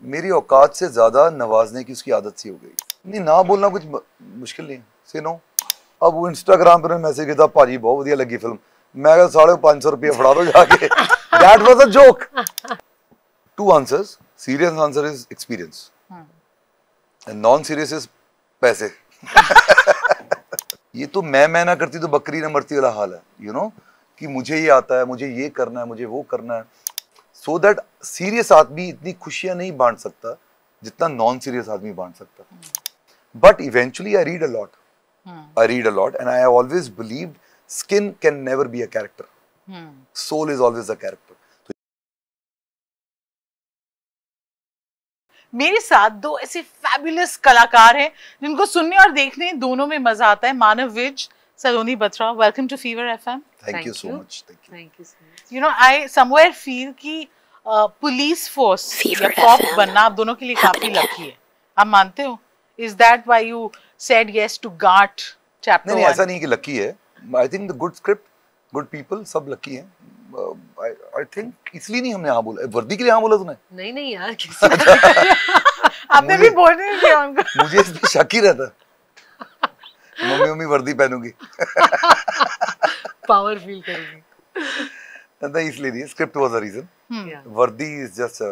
मेरी औकात से ज्यादा नवाजने की उसकी आदत सी हो गई। नहीं, ना बोलना कुछ मुश्किल नहीं है, से नो। अब वो इंस्टाग्राम पर मैसेज किया, भाजी बहुत बढ़िया लगी फिल्म, मैं 550 रुपये फड़ा दो जाके। That was a joke. Two answers, serious answer is experience and non serious is पैसे। ये तो मैं ना करती तो बकरी ना मरती वाला हाल है, यू नो, कि मुझे ये आता है, मुझे ये करना है, मुझे वो करना है। सो दैट सीरियस आदमी इतनी खुशियां नहीं बांट सकता जितना नॉन सीरियस आदमी बांट सकता। But eventually I read a lot, I read a lot, and I have always believed skin can never be a character. Soul is always a character. मेरे साथ दो ऐसे फैबुलस कलाकार हैं जिनको सुनने और देखने दोनों में मजा आता है। Manav Vij, Saloni Batra, welcome to Fever FM. Thank you so much. Thank you so much. You know, I somewhere feel कि पुलिस फोर्स या कॉप बनना आप दोनों के लिए काफी लकी है। आप मानते हो? Is that why you said yes to GART chapter 1? नहीं, ऐसा नहीं कि लकी है। I think the good script, good people, सब लकी हैं। I think इसलिए नहीं हमने हाँ बोला। वर्दी के लिए हाँ बोला तूने? नहीं यार, आपने भी बोलने नहीं दिया उनको। मुझे इस पे शक ही रहता। मम्मी वर्दी पहनूंगी। पावर फील करूंगी। नहीं, इसलिए नहीं, स्क्रिप्ट वाज द रीजन। वर्दी इज जस्ट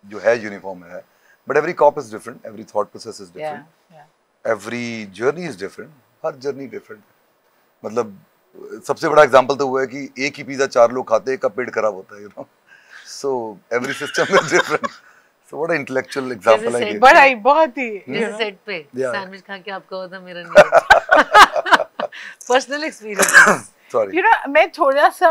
जो है यूनिफॉर्म है, but every cop is different, every thought process is different, every journey is different, हर जर्नी डिफरेंट। मतलब सबसे बड़ा एग्जांपल तो वो है कि एक ही पिज्जा 4 लोग खाते हैं, एक का पेट खराब होता है, you know. So every system is different. So what intellectual example है ये। बड़ा ही बहुत ही जैसे सेट पे सैंडविच खा के आपका होता मेरा नहीं। Personal experience. You know, मैं थोड़ा सा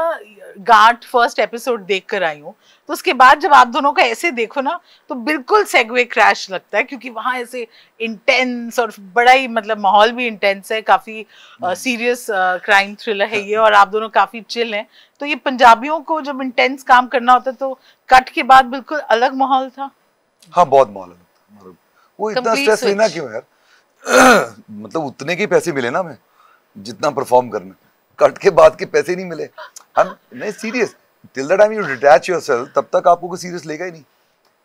गार्ट फर्स्ट एपिसोड देख कर आई हूँ, तो उसके बाद जब आप दोनों का ऐसे देखो ना तो बिल्कुल सेगवे क्रैश लगता है, क्योंकि वहाँ ऐसे इंटेंस और बड़ा ही मतलब माहौल भी इंटेंस है, काफी सीरियस क्राइम थ्रिलर है ये, और आप दोनों काफी चिल हैं। तो ये पंजाबियों को जब इंटेंस काम करना होता है तो कट के बाद बिल्कुल अलग माहौल था। हाँ, बहुत माहौल अलग था। वो इतना स्ट्रेस लेना क्यों यार? मतलब उतने के पैसे मिले ना हमें जितना परफॉर्म करना, कट के बाद के पैसे नहीं मिले। हम नहीं serious, till the time you detach yourself तब तक आपको कोई सीरियस लेगा ही नहीं।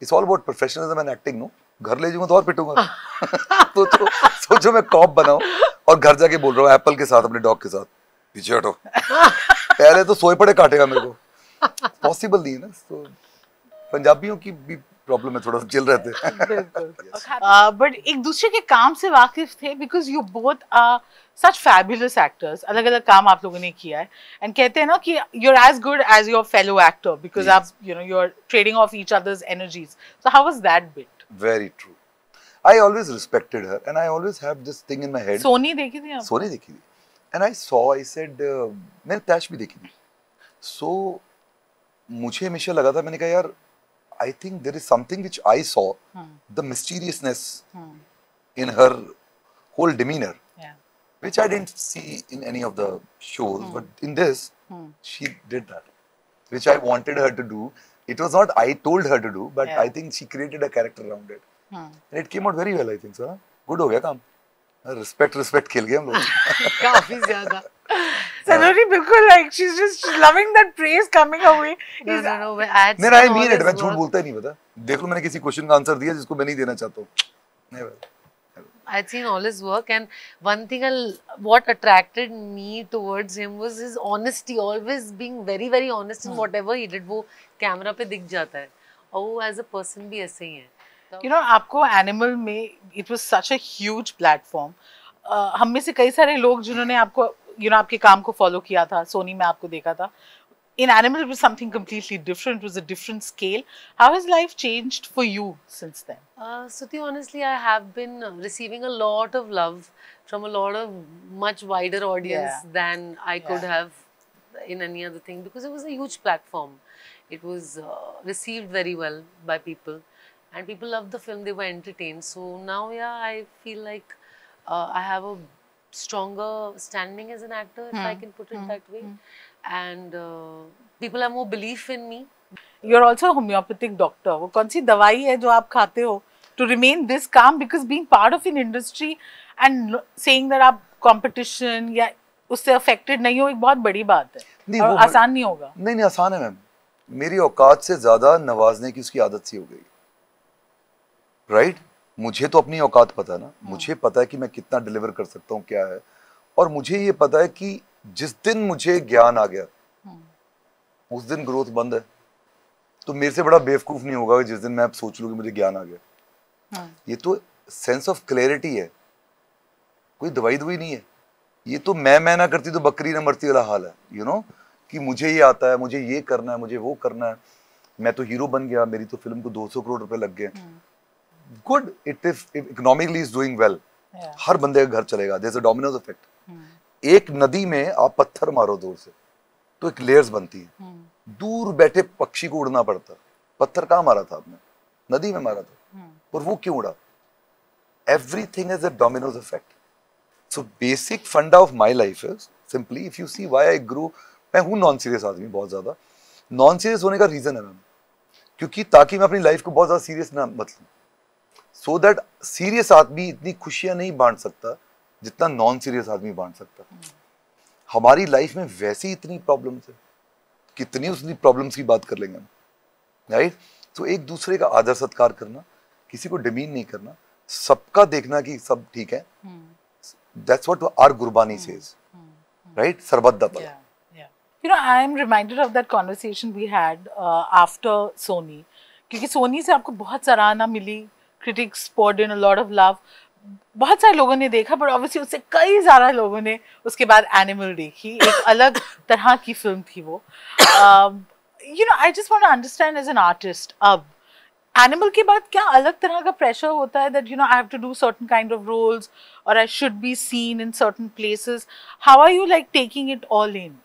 It's all about professionalism and acting. No, घर ले जाऊंगा तो और पिटूंगा। तो सोचो मैं कॉप बनाऊं और घर जाके बोल रहा हूँ एप्पल के साथ, अपने डॉग के साथ, पीछे हटो। पहले तो सोए पड़े काटेगा मेरे को, पॉसिबल नहीं है ना। तो पंजाबियों की भी प्रॉब्लम है, थोड़ा चिल रहते हैं। बट एक दूसरे के काम से वाकिफ थे, because you both are such fabulous actors. अलग अलग काम आप लोगों ने किया है, एंड कहते हैं ना कि you are as good as your fellow actor, because आप you know you are trading off each other's energies. So how was that bit? Very true. I always respected her and I always have this thing in my head. Soni देखी थी आप? सोनी देखी थी, and I saw, I said, मैंने तैश भी देखी थी। सो मुझे हमेशा लगा था, मैंने कहा यार I think there is something which I saw, the mysteriousness in her whole demeanor, which I didn't see in any of the shows, but in this, she did that, which I wanted her to do. It was not I told her to do, but I think she created a character around it, and it came out very well. I think so. Good हो गया काम। Respect खेल गए हम लोग। काफी ज्यादा। Saloni बिल्कुल like she's just loving that praise coming her way. No, I mean it. मैं झूठ बोलता ही नहीं, पता। देख लो मैंने किसी क्वेश्चन का आंसर दिया जिसको मैं नहीं देना चाहता हूँ। Never. I'd seen all his work, and one thing what attracted me towards him was his honesty, always being very very honest in whatever he did. वो कैमरा पे दिख जाता है, और वो as a person भी ऐसे ही है। You know, आपको एनिमल में it was such a huge platform. हम में से कई सारे लोग जिन्होंने आपको you know आपके काम को फॉलो किया था, सोनी में आपको देखा था। In Animal it was something completely different. It was a different scale. How has life changed for you since then? Suti, honestly, I have been receiving a lot of love from a lot of much wider audience than I could have in any other thing, because it was a huge platform. It was received very well by people, and people loved the film. They were entertained. So now, yeah, I feel like I have a stronger standing as an actor, if I can put it that way, and people have more belief in me. You're also a homeopathic doctor. वो कौन सी दवाई है जो आप खाते हो to remain this calm, because being part of an industry and saying that आप competition या उससे affected नहीं हो, एक बहुत बड़ी बात है, और आसान नहीं होगा। नहीं आसान है मैम। मेरी औकात से ज्यादा नवाजने की उसकी आदत सी हो गई। राइट? मुझे तो अपनी औकात पता है ना, मुझे पता है कि मैं कितना डिलीवर कर सकता हूँ, क्या है, और मुझे ये पता है कि जिस दिन मुझे ज्ञान आ गया उस दिन ग्रोथ बंद है। तो मेरे से बड़ा बेवकूफ नहीं होगा जिस दिन मैं अब सोच लूँ कि मुझे ज्ञान आ गया। ये तो सेंस ऑफ क्लैरिटी है, कोई दवाई नहीं है। ये तो मैं ना करती तो बकरी ना मरती वाला हाल है, यू नो, कि मुझे ये आता है, मुझे ये करना है, मुझे वो करना है, मैं तो हीरो बन गया, मेरी तो फिल्म को 200 करोड़ रुपए लग गए। Good, it is economically is doing well, हर बंदे का घर चलेगा, there is a dominoes effect. एक नदी में आप पत्थर मारो दूर से तो एक लेयर्स बनती है, दूर बैठे पक्षी को उड़ना पड़ता। पत्थर कहाँ मारा था आपने? नदी में मारा था, और वो क्यों उड़ा? Everything is a dominoes effect. So basic फंडा of my life is simply, if you see why I grow, मैं हूँ नॉन सीरियस आदमी, बहुत ज्यादा नॉन सीरियस होने का रीजन है मैम, क्योंकि ताकि मैं अपनी लाइफ को बहुत ज्यादा सीरियस ना मत लूं, सो दैट सीरियस आदमी इतनी खुशियां नहीं बांट सकता जितना नॉन सीरियस आदमी बांट सकता। हमारी लाइफ में वैसी इतनी प्रॉब्लम्स है, कितनी उतनी प्रॉब्लम्स की बात कर लेंगे हम, राइट? तो एक दूसरे का आदर सत्कार करना, किसी को डिमीन नहीं करना, सबका देखना कि सब ठीक है, that's what our Gurbani says, right? सरबत दा। You know, I am reminded of that conversation we had after Sony, क्योंकि सोनी से आपको बहुत सराहना मिली, critics poured in a lot of love, बहुत सारे लोगों ने देखा, पर ऑब्वियसली उससे कई सारे लोगों ने उसके बाद एनिमल देखी, एक अलग तरह की फिल्म थी वो। You know, I just want to understand as an artist, अब एनिमल के बाद क्या अलग तरह का प्रेशर होता है that you know I have to do certain kind of roles और I should be seen in certain places? How are you like taking it all in?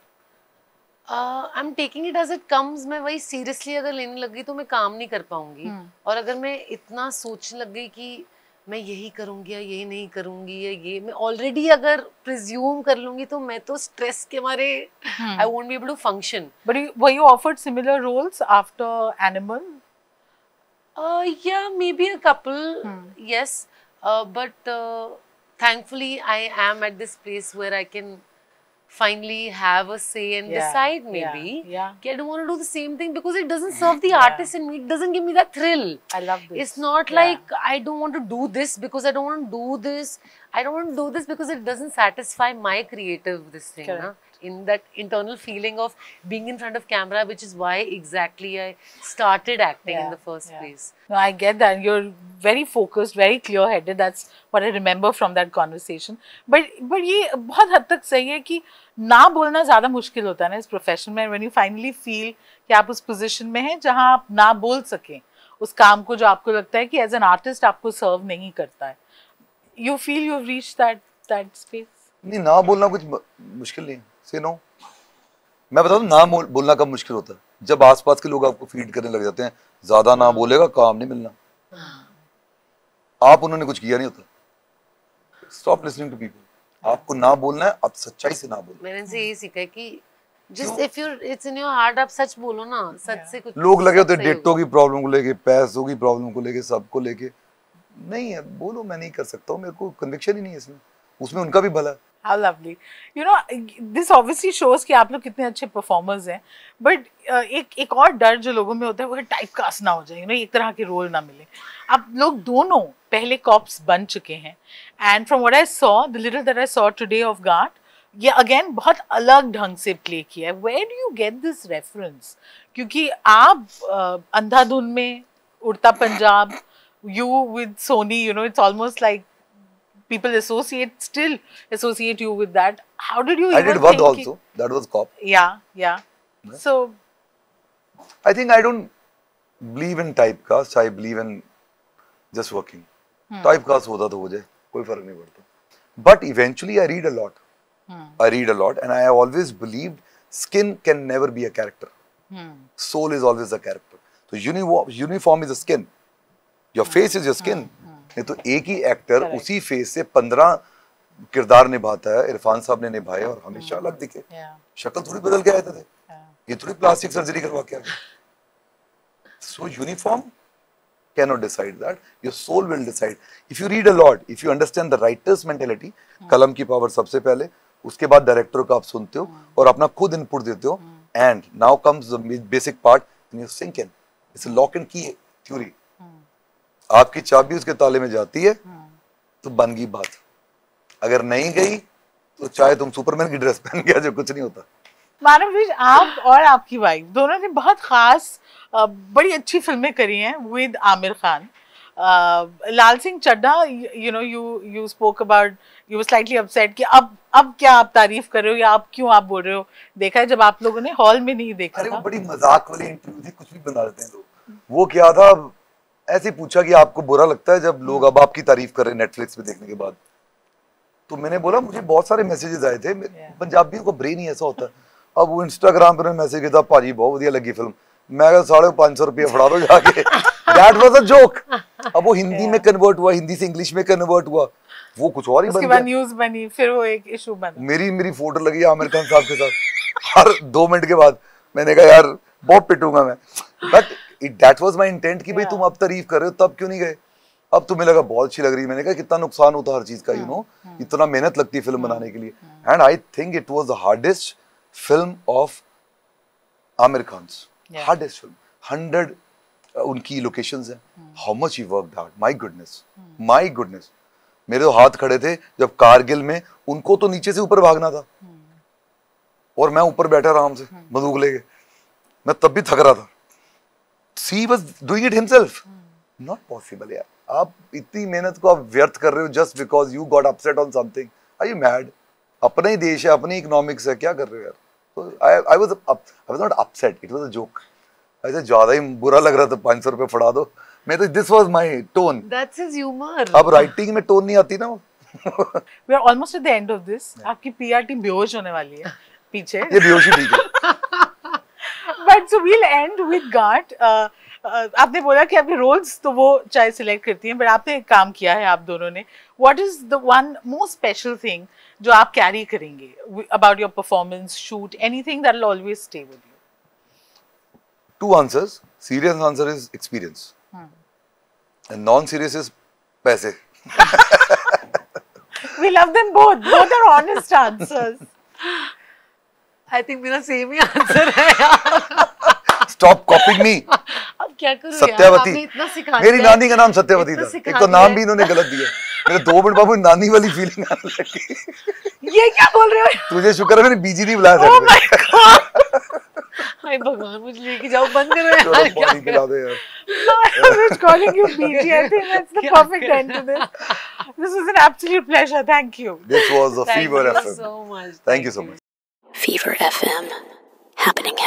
I am taking it as it comes. मैं वही seriously अगर लेने लग गई तो मैं काम नहीं कर पाऊंगी, और अगर मैं इतना सोचने लग गई कि मैं यही करूंगी या यही नहीं करूंगी या ये मैं ऑलरेडी अगर प्रिज्यूम कर लूंगी तो मैं तो स्ट्रेस के मारे I won't be able to function. But were you offered similar roles after Animal? Yeah, maybe a couple, yes, but thankfully I am at this place where I can finally have a say and decide maybe I don't want to do the same thing because it doesn't serve the artist in me, it doesn't give me that thrill. I love this. It's not like I don't want to do this because I don't want to do this, I don't want to do this because it doesn't satisfy my creative this thing, na? In that internal feeling of being in front of camera, which is why exactly I started acting in the first place. No, I get that. You're very focused, very clear-headed. That's what I remember from that conversation. But ये बहुत हद तक सही है कि ना बोलना ज़्यादा मुश्किल होता है ना इस प्रोफेशन में, when you finally feel कि आप उस पोजीशन में हैं जहाँ आप ना बोल सकें उस काम को जो आपको लगता है कि as an artist आपको सर्व नहीं करता है. You feel you've reached that space? नहीं, ना बोलना कुछ मुश्किल नहीं है. Say no. मैं बता दूं ना बोलना कब मुश्किल होता है, जब आसपास के लोग आपको फीड करने लग जाते हैं, ज्यादा ना बोलेगा काम नहीं मिलना, आप उन्होंने कुछ किया नहीं होता. Stop listening to people. आपको ना बोलना है, आप सच्चाई से ना बोलो. मैंने से यही सीखा है कि just if it's in your heart, आप सच बोलो ना, सच से कुछ. लोग लगे होते डेटों की प्रॉब्लम को लेके, पैसों की प्रॉब्लम को लेके, सबको लेके. नहीं है, बोलो मैं नहीं कर सकता हूँ, मेरे को कन्विक्शन ही नहीं है इसमें, उसमें उनका भी भला. How lovely. You know, this obviously shows कि आप लोग कितने अच्छे performers हैं. But एक और डर जो लोगों में होता है वो है टाइप कास्ट ना हो जाए, you know, एक तरह के रोल ना मिले. आप लोग दोनों पहले कॉप्स बन चुके हैं. And from what I saw, the little that I saw today of Ghat, ये अगेन बहुत अलग ढंग से प्ले किया है. Where do you get this reference? क्योंकि आप अंधाधुन में, उड़ता Punjab, you with Sony, you know, it's almost like people still associate you with that. How did you even I did Vad also. That was cop. Yeah. So, I think I don't believe in typecast. I believe in just working. Typecast होता तो हो जाए, कोई फर्क नहीं पड़ता. But eventually I read a lot. I read a lot, and I have always believed skin can never be a character. Soul is always a character. So uniform is a skin. Your face is your skin. नहीं तो एक ही actor उसी face से 15 किरदार निभाता है. इरफान साहब ने निभाए और हमेशा अलग दिखे. शक्ल थोड़ी बदल के आए थे, ये थोड़ी प्लास्टिक सर्जरी करवा के आए. So uniform cannot decide that. Your soul will decide. If you read a lot, if you understand the writer's mentality, कलम की पावर सबसे पहले, उसके बाद डायरेक्टर का आप सुनते हो और अपना खुद इनपुट देते हो. And now comes the basic part, and you sink in. It's a lock and key theory. आपकी चाबी उसके ताले में जाती है तो बन गई बात, अगर नहीं गई तो चाहे तुम सुपरमैन की ड्रेस पहन के आ जाओ, कुछ नहीं होता। मानव जी, आप और आपकी वाइफ दोनों ने बहुत खास बड़ी अच्छी फिल्में करी हैं with Aamir Khan. Lal Singh Chaddha, you spoke about, you were slightly upset कि अब क्या आप तारीफ कर रहे हो या आप क्यों आप बोल रहे हो, देखा है जब आप लोगों ने हॉल में नहीं देखा अरे था। वो बड़ी मजाक वाली इंटरव्यू थी, कुछ भी बना देते हैं लोग। वो क्या था, ऐसे पूछा कि आपको बुरा लगता है जब लोग अब आपकी तारीफ कर रहे हैं नेटफ्लिक्स पे देखने के बाद? तो मैंने बोला मुझे बहुत सारे मैसेजेस आए थे, पंजाबियों का ब्रेन ही ऐसा होता है। अब वो इंस्टाग्राम पे मैसेज किया था, भाजी बहुत बढ़िया लगी फिल्म, मैं 550 रुपये फड़ा दो जाके। That was a joke. अब वो हिंदी में कन्वर्ट हुआ, हिंदी से इंग्लिश में कन्वर्ट हुआ, वो कुछ और ही बन गया। उसके बाद न्यूज़ बनी, फिर वो एक इशू बना। मेरी फोटो लगी आमिर खान साहब के साथ, हर 2 मिनट के बाद मैंने कहा यार बहुत पिटूंगा मैं, but that was my intent कि भाई तुम अब तारीफ कर रहे हो, तब क्यों नहीं गए? अब तुम्हें लगा बहुत अच्छी लग रही है, मैंने कहा कितना नुकसान होता हर चीज का, यू नो, इतना मेहनत लगती है फिल्म बनाने के लिए। And I think it was the hardest film of Aamir Khan's, hardest film. 100 उनकी लोकेशंस हैं, how much he worked hard, my goodness. मेरे तो हाथ खड़े थे जब कारगिल में उनको तो नीचे से ऊपर भागना था और मैं ऊपर बैठा आराम से बंदूक लेके, मैं तब भी थक रहा था। He was doing it himself. Not possible यार, आप इतनी मेहनत को आप व्यर्थ कर रहे हो just because you got upset on something. Are you mad? अपना ही देश है, अपनी इकोनॉमिक्स है, क्या कर रहे हो यार? तो I was not upset. It was a joke. ऐसे ज्यादा ही बुरा लग रहा था, 500 रुपए फड़ा दो। मैं तो this was my tone. That's his humor. अब राइटिंग में टोन नहीं आती ना। We are almost at the end of this. आपकी PR टीम बेहोश होने वाली है पीछे। ये बेहोशी ठीक है। But so we'll end with Ghat. आपने बोला कि आपके रोल्स तो वो चाहे सिलेक्ट करती हैं, बट आपने एक काम किया है आप दोनों ने। What is the one most special thing जो आप कैरी करेंगे about your performance, shoot, anything that will always stay with you? 2 answers. Serious answer is experience. And non-serious is पैसे. We love them both. Both are honest answers. I think मेरा same ही answer है यार। Stop copying me. अब क्या करूं यार, सत्यवती, आपने इतना सिखा दिया। मेरी नानी का नाम सत्यवती इतना था, सिखा एक तो दिया नाम है। भी इन्होंने गलत दिया। मेरे 2 मिनट बाबू नानी वाली फीलिंग आने लगी। ये क्या बोल रहे हो? तुझे शुक्र है मैंने बीजी नहीं बुलाया Oh my था। God! हाय भगवान, मुझे लेके जाओ, बंद करो चलो यार। पानी पिला दे यार। I was calling you BG. I think that's the perfect end to this. This was an absolute pleasure. Thank you. This was a Thank Fever you FM. so much. Thank you so much. Fever FM happening.